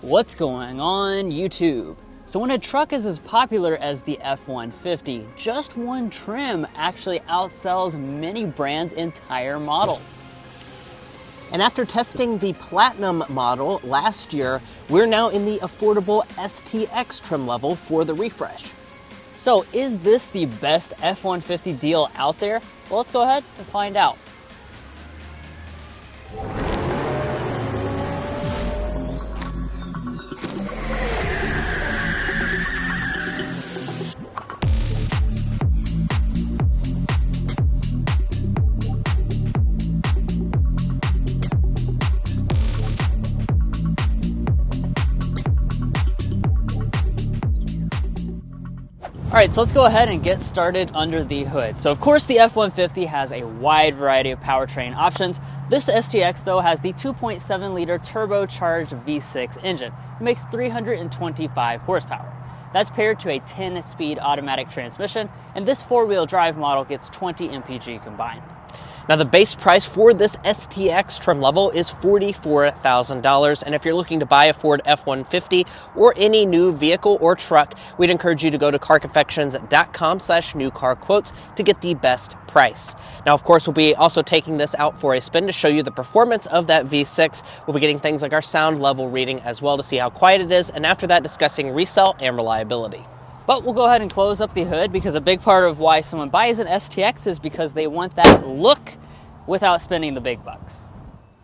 What's going on YouTube? So when a truck is as popular as the F-150, just one trim actually outsells many brands' entire models. And after testing the Platinum model last year, we're now in the affordable STX trim level for the refresh. So is this the best F-150 deal out there? Well, let's go ahead and find out. All right, so let's go ahead and get started under the hood. So of course the F-150 has a wide variety of powertrain options. This STX though has the 2.7 liter turbocharged V6 engine. It makes 325 horsepower. That's paired to a 10-speed automatic transmission, and this four-wheel drive model gets 20 mpg combined. Now the base price for this STX trim level is $44,000, and if you're looking to buy a Ford F-150 or any new vehicle or truck, we'd encourage you to go to carconfections.com/newcarquotes to get the best price. Now of course we'll be also taking this out for a spin to show you the performance of that V6. We'll be getting things like our sound level reading as well to see how quiet it is, and after that discussing resale and reliability. But we'll go ahead and close up the hood because a big part of why someone buys an STX is because they want that look without spending the big bucks.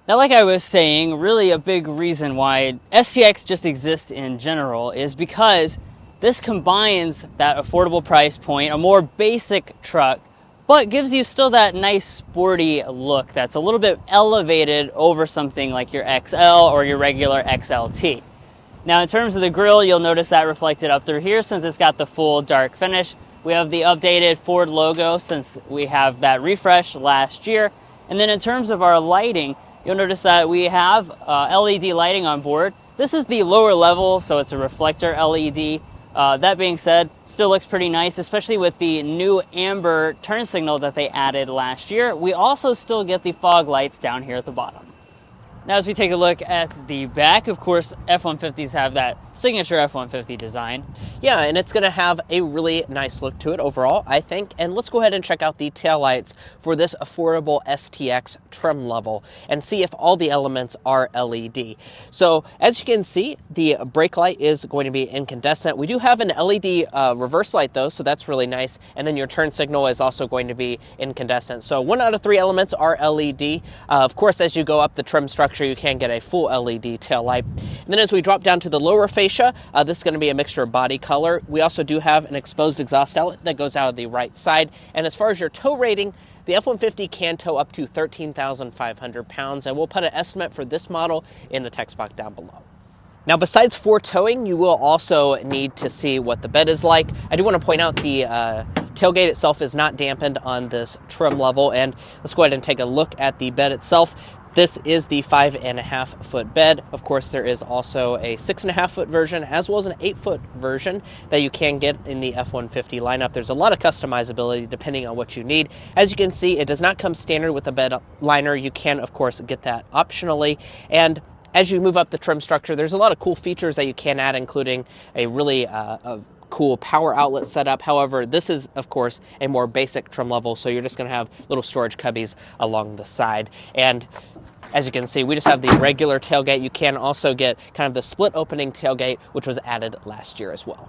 Now, like I was saying, really a big reason why STX just exists in general is because this combines that affordable price point, a more basic truck, but gives you still that nice sporty look that's a little bit elevated over something like your XL or your regular XLT. Now in terms of the grille, you'll notice that reflected up through here since it's got the full dark finish. We have the updated Ford logo since we have that refresh last year. And then in terms of our lighting, you'll notice that we have LED lighting on board. This is the lower level, so it's a reflector LED. That being said, still looks pretty nice, especially with the new amber turn signal that they added last year. We also still get the fog lights down here at the bottom. Now as we take a look at the back, of course, F-150s have that signature F-150 design. Yeah, and it's going to have a really nice look to it overall, I think. And let's go ahead and check out the taillights for this affordable STX trim level and see if all the elements are LED. So as you can see, the brake light is going to be incandescent. We do have an LED reverse light though, so that's really nice. And then your turn signal is also going to be incandescent. So 1 out of 3 elements are LED. Of course, as you go up the trim structure, you can get a full LED tail light. And then as we drop down to the lower fascia, this is going to be a mixture of body color. We also do have an exposed exhaust outlet that goes out of the right side. And as far as your tow rating, the F-150 can tow up to 13,500 pounds, and we'll put an estimate for this model in the text box down below. Now, besides for towing, you will also need to see what the bed is like. I do want to point out the tailgate itself is not dampened on this trim level, and let's go ahead and take a look at the bed itself. This is the 5.5 foot bed. Of course, there is also a 6.5 foot version as well as an 8 foot version that you can get in the F-150 lineup. There's a lot of customizability depending on what you need. As you can see, it does not come standard with a bed liner. You can, of course, get that optionally. And as you move up the trim structure, there's a lot of cool features that you can add, including a really cool power outlet setup. However, this is, of course, a more basic trim level, so you're just going to have little storage cubbies along the side. And as you can see, we just have the regular tailgate. You can also get kind of the split opening tailgate, which was added last year as well.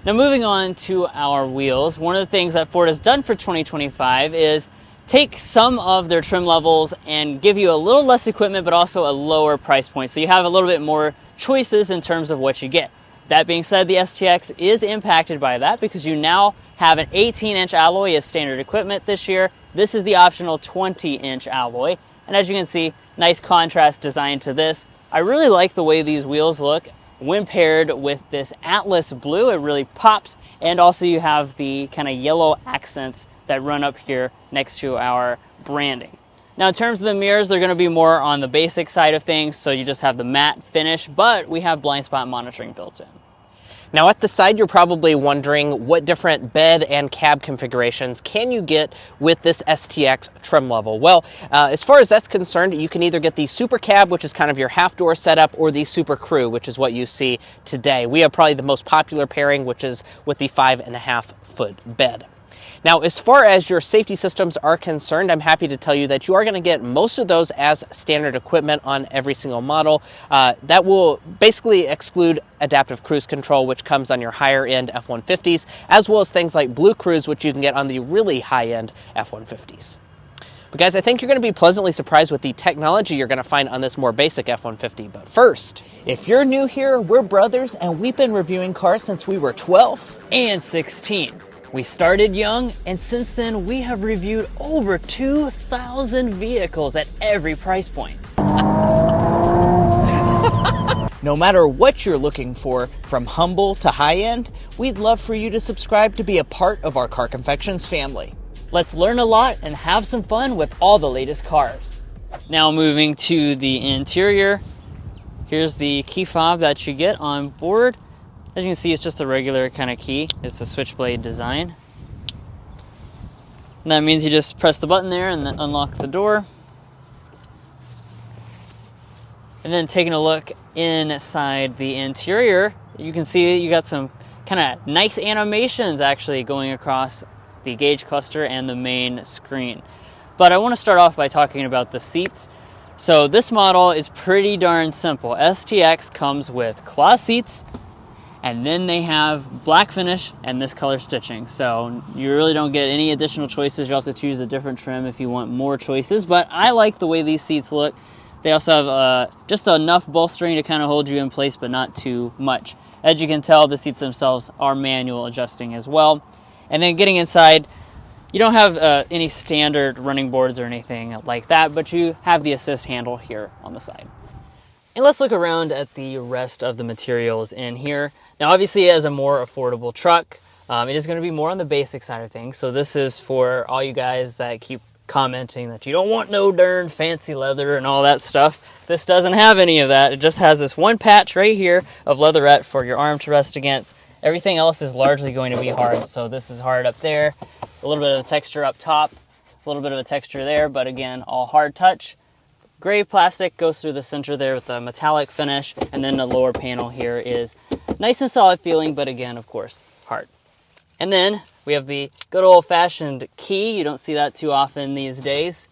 Now moving on to our wheels, one of the things that Ford has done for 2025 is take some of their trim levels and give you a little less equipment, but also a lower price point. So you have a little bit more choices in terms of what you get. That being said, the STX is impacted by that because you now have an 18-inch alloy as standard equipment this year. This is the optional 20-inch alloy. And as you can see, nice contrast design to this. I really like the way these wheels look when paired with this Atlas blue. It really pops. And also you have the kind of yellow accents that run up here next to our branding. Now in terms of the mirrors, they're going to be more on the basic side of things. So you just have the matte finish, but we have blind spot monitoring built in. Now at the side, you're probably wondering what different bed and cab configurations can you get with this STX trim level. Well, as far as that's concerned, you can either get the Super Cab, which is kind of your half-door setup, or the Super Crew, which is what you see today. We have probably the most popular pairing, which is with the 5.5-foot bed. Now, as far as your safety systems are concerned, I'm happy to tell you that you are going to get most of those as standard equipment on every single model. That will basically exclude adaptive cruise control, which comes on your higher end F-150s, as well as things like Blue Cruise, which you can get on the really high end F-150s. But guys, I think you're going to be pleasantly surprised with the technology you're going to find on this more basic F-150. But first, if you're new here, we're brothers and we've been reviewing cars since we were 12 and 16. We started young, and since then we have reviewed over 2,000 vehicles at every price point. No matter what you're looking for, from humble to high-end, we'd love for you to subscribe to be a part of our Car Confections family. Let's learn a lot and have some fun with all the latest cars. Now moving to the interior, here's the key fob that you get on board. As you can see, it's just a regular kind of key. It's a switchblade design. And that means you just press the button there and then unlock the door. And then taking a look inside the interior, you can see you got some kind of nice animations actually going across the gauge cluster and the main screen. But I want to start off by talking about the seats. So this model is pretty darn simple. STX comes with cloth seats, and then they have black finish and this color stitching. So you really don't get any additional choices. You'll have to choose a different trim if you want more choices. But I like the way these seats look. They also have just enough bolstering to kind of hold you in place, but not too much. As you can tell, the seats themselves are manual adjusting as well. And then getting inside, you don't have any standard running boards or anything like that, but you have the assist handle here on the side. And let's look around at the rest of the materials in here. Now, obviously, as a more affordable truck, it is going to be more on the basic side of things. So this is for all you guys that keep commenting that you don't want no darn fancy leather and all that stuff. This doesn't have any of that. It just has this one patch right here of leatherette for your arm to rest against. Everything else is largely going to be hard. So this is hard up there, a little bit of a texture up top, a little bit of a texture there, but again, all hard touch. Gray plastic goes through the center there with a metallic finish, and then the lower panel here is nice and solid feeling, but again, of course, hard. And then we have the good old-fashioned key. You don't see that too often these days.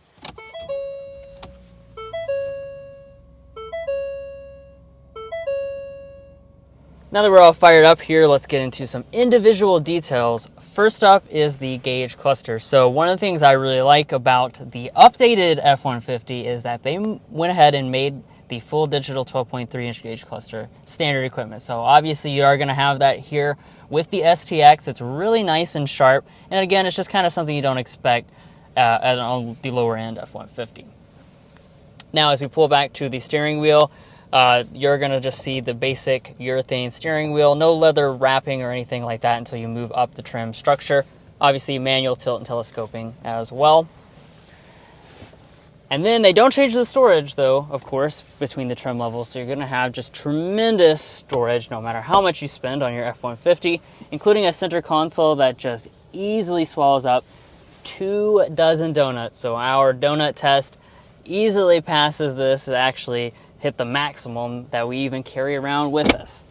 Now that we're all fired up here, let's get into some individual details. First up is the gauge cluster. So one of the things I really like about the updated F-150 is that they went ahead and made the full digital 12.3-inch gauge cluster standard equipment. So obviously you are going to have that here with the STX. It's really nice and sharp. And again, it's just kind of something you don't expect on the lower end F-150. Now as we pull back to the steering wheel, you're going to just see the basic urethane steering wheel, no leather wrapping or anything like that until you move up the trim structure. Obviously manual tilt and telescoping as well. And then they don't change the storage though, of course, between the trim levels, so you're going to have just tremendous storage no matter how much you spend on your F-150, including a center console that just easily swallows up 2 dozen donuts. So our donut test easily passes this. It actually hit the maximum that we even carry around with us.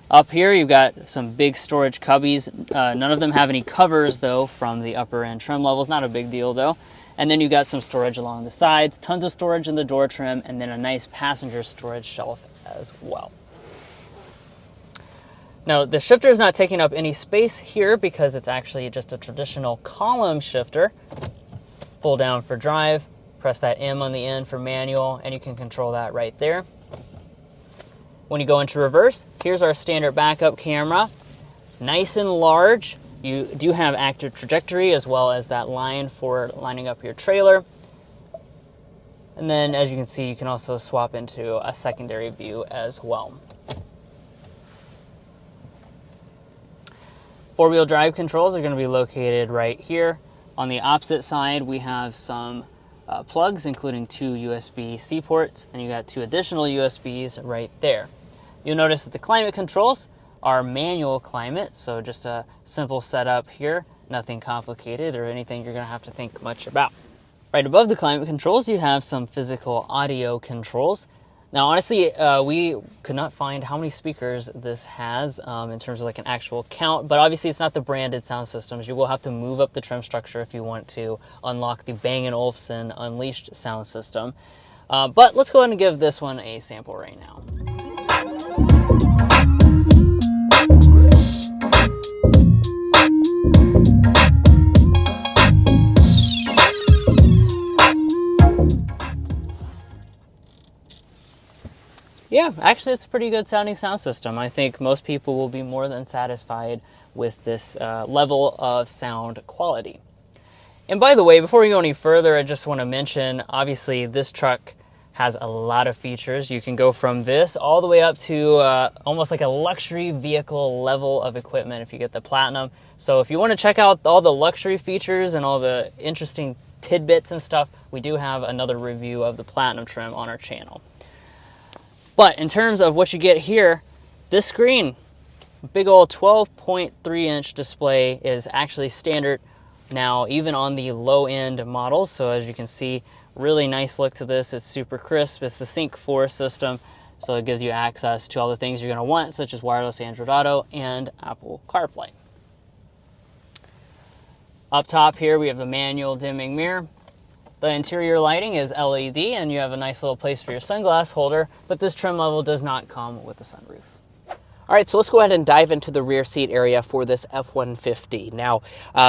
Up here you've got some big storage cubbies. None of them have any covers though from the upper end trim levels. Not a big deal though. And then you've got some storage along the sides, tons of storage in the door trim, and then a nice passenger storage shelf as well. Now the shifter is not taking up any space here because it's actually just a traditional column shifter. Pull down for drive, press that M on the end for manual, and you can control that right there. When you go into reverse, here's our standard backup camera. Nice and large. You do have active trajectory as well as that line for lining up your trailer. And then as you can see, you can also swap into a secondary view as well. Four-wheel drive controls are going to be located right here. On the opposite side, we have some plugs, including 2 USB-C ports, and you got 2 additional USBs right there. You'll notice that the climate controls our manual climate, so just a simple setup here, nothing complicated or anything you're going to have to think much about. Right above the climate controls, you have some physical audio controls. Now, honestly, we could not find how many speakers this has in terms of like an actual count, but obviously it's not the branded sound systems. You will have to move up the trim structure if you want to unlock the Bang & Olufsen Unleashed sound system. But let's go ahead and give this one a sample right now. Yeah, actually it's a pretty good sounding sound system. I think most people will be more than satisfied with this level of sound quality. And by the way, before we go any further, I just want to mention, obviously this truck has a lot of features. You can go from this all the way up to almost like a luxury vehicle level of equipment if you get the Platinum. So if you want to check out all the luxury features and all the interesting tidbits and stuff, we do have another review of the Platinum trim on our channel. But in terms of what you get here, this screen, big old 12.3 inch display, is actually standard now, even on the low end models. So as you can see, really nice look to this. It's super crisp. It's the Sync 4 system, so it gives you access to all the things you're going to want, such as wireless Android Auto and Apple CarPlay. Up top here, we have the manual dimming mirror. The interior lighting is LED, and you have a nice little place for your sunglass holder, but this trim level does not come with a sunroof. All right, so let's go ahead and dive into the rear seat area for this F-150. Now,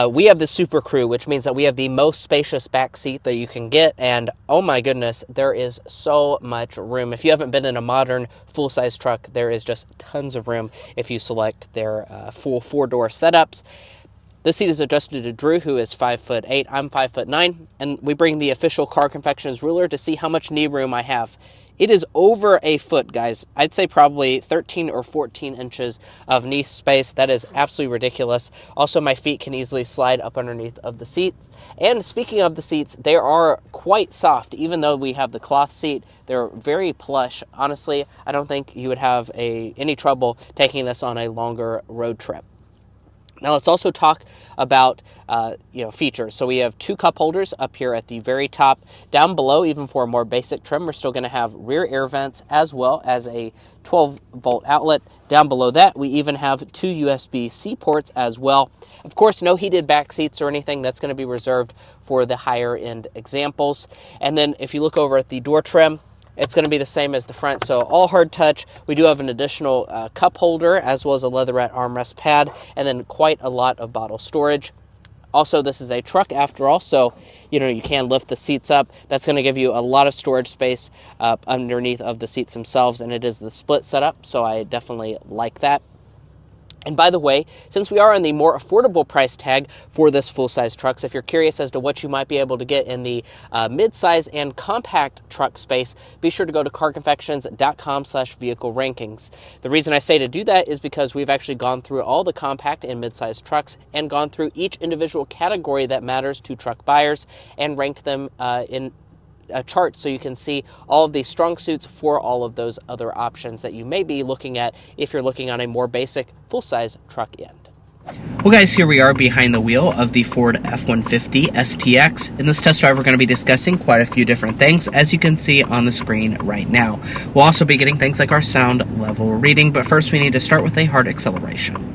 we have the Super Crew, which means that we have the most spacious back seat that you can get, and oh my goodness, there is so much room. If you haven't been in a modern full-size truck, there is just tons of room if you select their full four-door setups. This seat is adjusted to Drew, who is 5'8". I'm 5'9", and we bring the official Car Confections ruler to see how much knee room I have. It is over a foot, guys. I'd say probably 13 or 14 inches of knee space. That is absolutely ridiculous. Also, my feet can easily slide up underneath of the seat. And speaking of the seats, they are quite soft. Even though we have the cloth seat, they're very plush. Honestly, I don't think you would have any trouble taking this on a longer road trip. Now let's also talk about features. So we have two cup holders up here at the very top. Down below, even for a more basic trim, we're still going to have rear air vents as well as a 12-volt outlet. Down below that, we even have two USB-C ports as well. Of course, no heated back seats or anything. That's going to be reserved for the higher-end examples. And then if you look over at the door trim, it's going to be the same as the front, so all hard touch. We do have an additional cup holder as well as a leatherette armrest pad, and then quite a lot of bottle storage. Also, this is a truck after all, so you can lift the seats up. That's going to give you a lot of storage space underneath of the seats themselves, and it is the split setup, so I definitely like that. And by the way, since we are on the more affordable price tag for this full-size truck, so if you're curious as to what you might be able to get in the mid-size and compact truck space, be sure to go to carconfections.com/vehicle rankings. The reason I say to do that is because we've actually gone through all the compact and mid-size trucks and gone through each individual category that matters to truck buyers and ranked them in a chart so you can see all of the strong suits for all of those other options that you may be looking at if you're looking on a more basic full-size truck end. Well guys, here we are behind the wheel of the Ford F-150 STX. In this test drive, we're going to be discussing quite a few different things, as you can see on the screen right now. We'll also be getting things like our sound level reading, but first we need to start with a hard acceleration.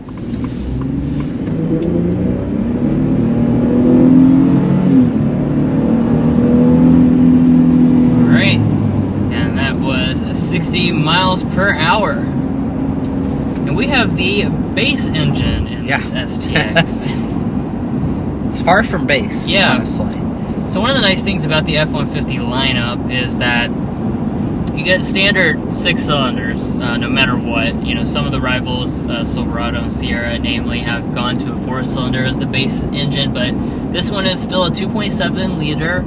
Miles per hour. And we have the base engine in this STX. It's far from base, honestly. So one of the nice things about the F-150 lineup is that you get standard 6 cylinders, no matter what. Some of the rivals, Silverado and Sierra, namely, have gone to a 4-cylinder as the base engine, but this one is still a 2.7 liter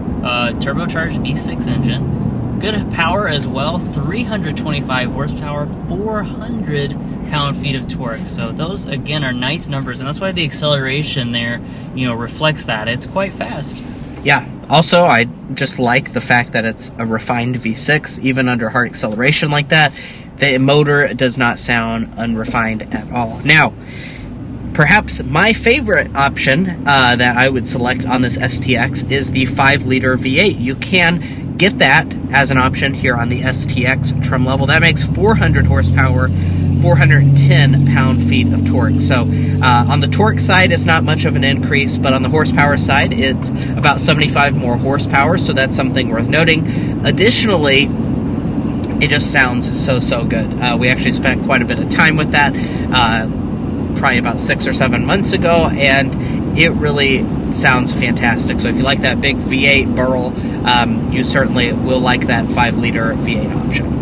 turbocharged V6 engine. Good power as well, 325 horsepower, 400 pound-feet of torque. So those, again, are nice numbers, and that's why the acceleration there, reflects that. It's quite fast. Yeah. Also, I just like the fact that it's a refined V6, even under hard acceleration like that. the motor does not sound unrefined at all. Now, perhaps my favorite option that I would select on this STX is the 5-liter V8. You can get that as an option here on the STX trim level. That makes 400 horsepower, 410 pound-feet of torque. So on the torque side, it's not much of an increase, but on the horsepower side, it's about 75 more horsepower, so that's something worth noting. Additionally, it just sounds so good. We actually spent quite a bit of time with that probably about 6 or 7 months ago, and it really sounds fantastic. So if you like that big V8 burl, you certainly will like that 5-liter V8 option.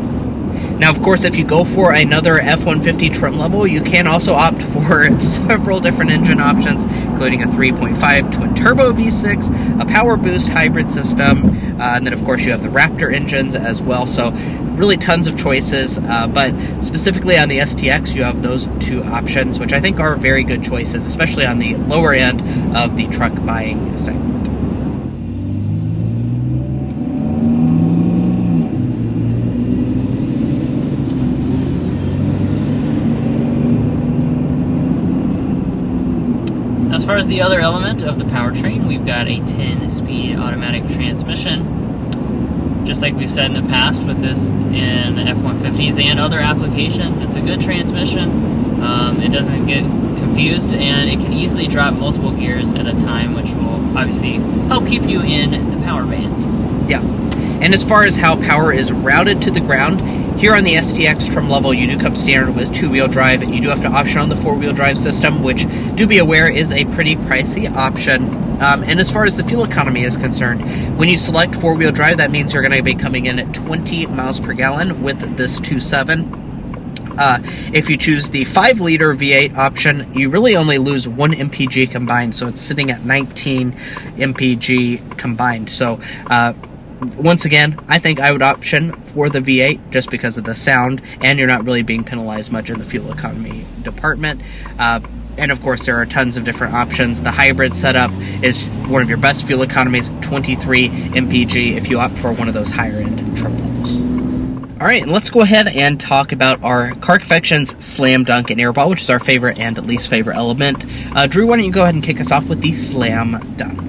Now, of course, if you go for another F-150 trim level, you can also opt for several different engine options, including a 3.5 twin-turbo V6, a power boost hybrid system, and then, of course, you have the Raptor engines as well. So really tons of choices, but specifically on the STX, you have those two options, which I think are very good choices, especially on the lower end of the truck buying segment. As far as the other element of the powertrain, we've got a 10-speed automatic transmission. Just like we've said in the past with this in F-150s and other applications, it's a good transmission. It doesn't get confused, and it can easily drop multiple gears at a time, which will obviously help keep you in the power band. Yeah. And as far as how power is routed to the ground, here on the STX trim level, you do come standard with 2-wheel drive. You do have to option on the 4-wheel drive system, which, do be aware, is a pretty pricey option. And as far as the fuel economy is concerned, when you select 4-wheel drive, that means you're going to be coming in at 20 miles per gallon with this 2.7. If you choose the 5-liter V8 option, you really only lose 1 mpg combined, so it's sitting at 19 mpg combined. So, once again, I think I would option for the V8 just because of the sound, and you're not really being penalized much in the fuel economy department. And of course, there are tons of different options. The hybrid setup is one of your best fuel economies, 23 mpg if you opt for one of those higher end trim levels. All right, let's go ahead and talk about our Car Confections Slam Dunk and Airball, which is our favorite and least favorite element. Drew, why don't you go ahead and kick us off with the Slam Dunk?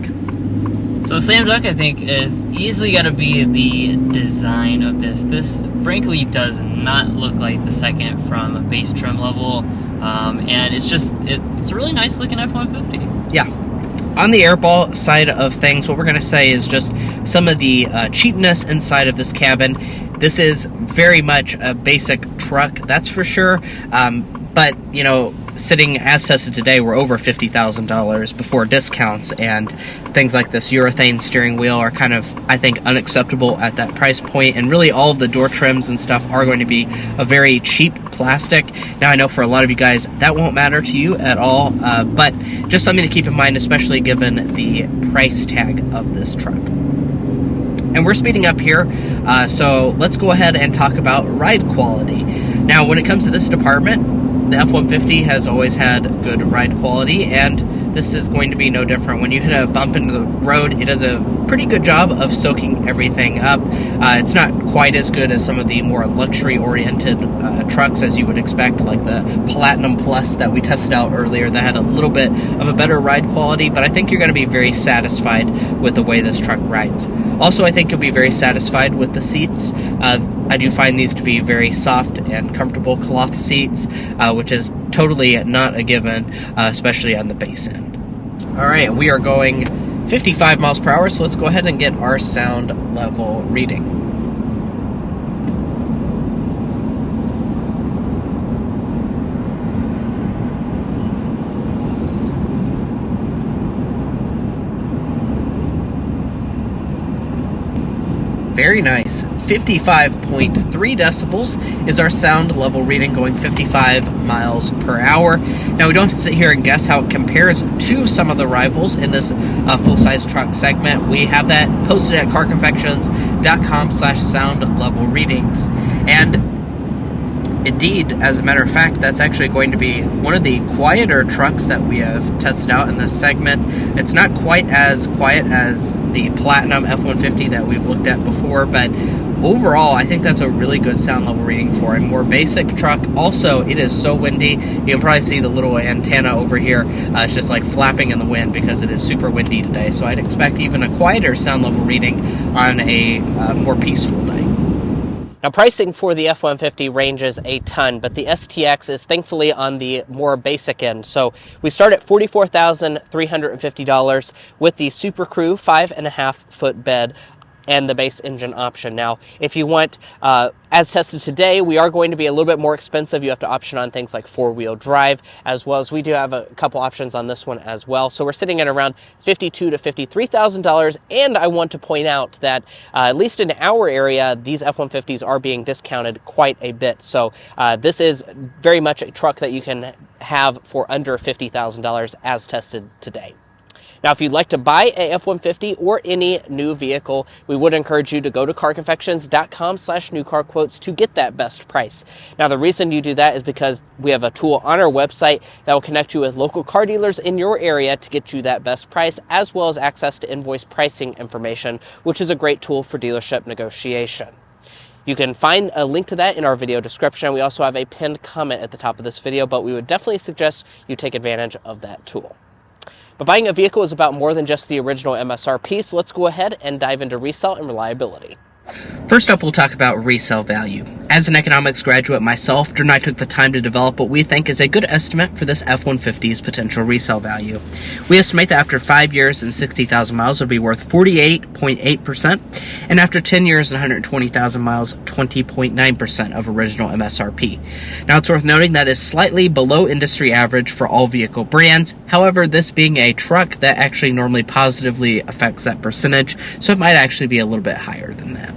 So Slam Dunk, I think, is easily got to be the design of this. This, frankly, does not look like the second from a base trim level, and it's a really nice looking F-150. Yeah. On the airball side of things, what we're going to say is just some of the cheapness inside of this cabin. This is very much a basic truck, that's for sure. But, you know, sitting as tested today, we're over $50,000 before discounts, and things like this urethane steering wheel are kind of, I think, unacceptable at that price point. And really, all of the door trims and stuff are going to be a very cheap plastic. Now, I know for a lot of you guys that won't matter to you at all, but just something to keep in mind, especially given the price tag of this truck. And we're speeding up here, so let's go ahead and talk about ride quality. Now, when it comes to this department, the F-150 has always had good ride quality, and this is going to be no different. When you hit a bump into the road, it does a pretty good job of soaking everything up. It's not quite as good as some of the more luxury-oriented trucks as you would expect, like the Platinum Plus that we tested out earlier that had a little bit of a better ride quality, but I think you're going to be very satisfied with the way this truck rides. Also, I think you'll be very satisfied with the seats. I do find these to be very soft and comfortable cloth seats, which is totally not a given, especially on the base end. All right, we are going 55 miles per hour, so let's go ahead and get our sound level reading. Very nice. 55.3 decibels is our sound level reading, going 55 miles per hour. Now, we don't sit here and guess how it compares to some of the rivals in this full-size truck segment. We have that posted at carconfections.com/sound level readings. And indeed, as a matter of fact, that's actually going to be one of the quieter trucks that we have tested out in this segment. It's not quite as quiet as the Platinum F-150 that we've looked at before, but overall, I think that's a really good sound level reading for a more basic truck. Also, it is so windy. You can probably see the little antenna over here. It's just like flapping in the wind because it is super windy today. So I'd expect even a quieter sound level reading on a more peaceful day. Now, pricing for the F-150 ranges a ton, but the STX is thankfully on the more basic end. So we start at $44,350 with the Super Crew 5.5-foot bed and the base engine option. Now, if you want, as tested today, we are going to be a little bit more expensive. You have to option on things like four-wheel drive, as well as we do have a couple options on this one as well. So we're sitting at around $52,000 to $53,000. And I want to point out that at least in our area, these F-150s are being discounted quite a bit. So this is very much a truck that you can have for under $50,000 as tested today. Now, if you'd like to buy a F-150 or any new vehicle, we would encourage you to go to carconfections.com/newcarquotes to get that best price. Now, the reason you do that is because we have a tool on our website that will connect you with local car dealers in your area to get you that best price, as well as access to invoice pricing information, which is a great tool for dealership negotiation. You can find a link to that in our video description. We also have a pinned comment at the top of this video, but we would definitely suggest you take advantage of that tool. But buying a vehicle is about more than just the original MSRP, so let's go ahead and dive into resale and reliability. First up, we'll talk about resale value. As an economics graduate myself, Drew and I took the time to develop what we think is a good estimate for this F-150's potential resale value. We estimate that after 5 years and 60,000 miles, it would be worth 48.8%, and after 10 years and 120,000 miles, 20.9% of original MSRP. Now, it's worth noting that is slightly below industry average for all vehicle brands. However, this being a truck, that actually normally positively affects that percentage, so it might actually be a little bit higher than that.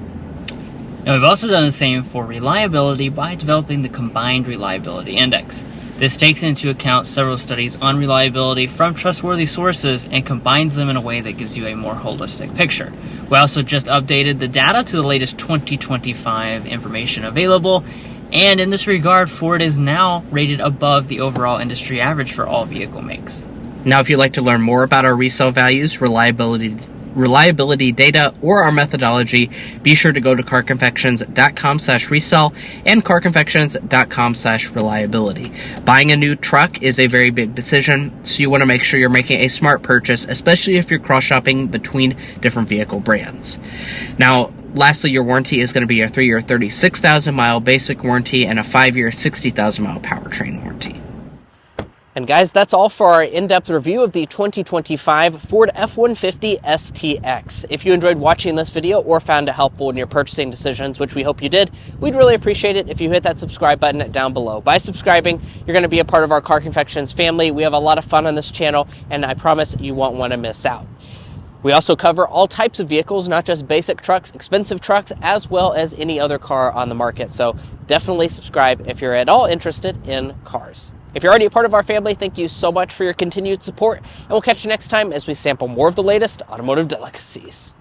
Now, we've also done the same for reliability by developing the Combined Reliability Index. This takes into account several studies on reliability from trustworthy sources and combines them in a way that gives you a more holistic picture. We also just updated the data to the latest 2025 information available, and in this regard, Ford is now rated above the overall industry average for all vehicle makes. Now, if you'd like to learn more about our resale values, reliability data, or our methodology, be sure to go to carconfections.com/resale and carconfections.com/reliability. Buying a new truck is a very big decision, so you want to make sure you're making a smart purchase, especially if you're cross-shopping between different vehicle brands. Now, lastly, your warranty is going to be a 3-year 36,000-mile basic warranty and a 5-year 60,000-mile powertrain warranty. And guys, that's all for our in-depth review of the 2025 Ford F-150 STX. If you enjoyed watching this video or found it helpful in your purchasing decisions, which we hope you did, we'd really appreciate it if you hit that subscribe button down below. By subscribing, you're going to be a part of our Car Confections family. We have a lot of fun on this channel, and I promise you won't want to miss out. We also cover all types of vehicles, not just basic trucks, expensive trucks, as well as any other car on the market. So definitely subscribe if you're at all interested in cars. If you're already a part of our family, thank you so much for your continued support, and we'll catch you next time as we sample more of the latest automotive delicacies.